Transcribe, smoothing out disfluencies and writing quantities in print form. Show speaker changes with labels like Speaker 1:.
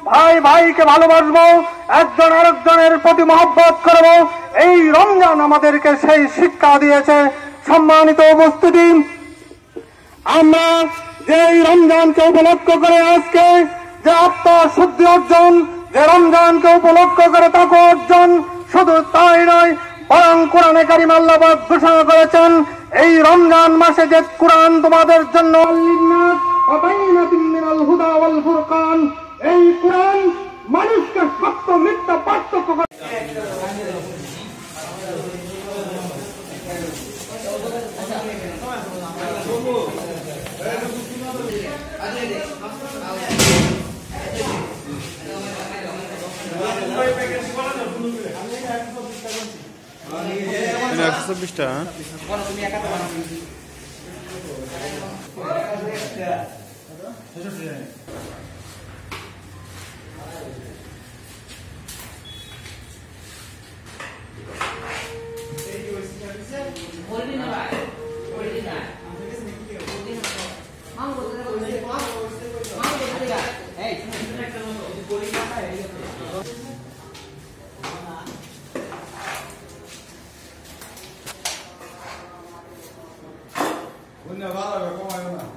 Speaker 1: ভাই ভাইকে ভালোবাসবো, একজন আরেকজনের প্রতি মহব্বত করব। এই রমজান আমাদেরকে সেই শিক্ষা দিয়েছে। সম্মানিত উপস্থিতি, আমরা যে এই রমজানকে উপলক্ষ করে আজকে যে আত্মশুদ্ধি অর্জন, যে রমজানকে উপলক্ষ করে তাকওয়া অর্জন, শুধু তাই নয় বরং কোরআনে কারিম আল্লাহ পাক ঘোষণা করেছেন এই রমজান মাসে যে কোরআন তোমাদের জন্য হুদা ওয়াল ফুরকান, এই কোরআন মানুষকে সত্য মিথ্যা পার্থক্য করে।
Speaker 2: চব্বিশটা
Speaker 3: Una bala, ¿cómo hay una?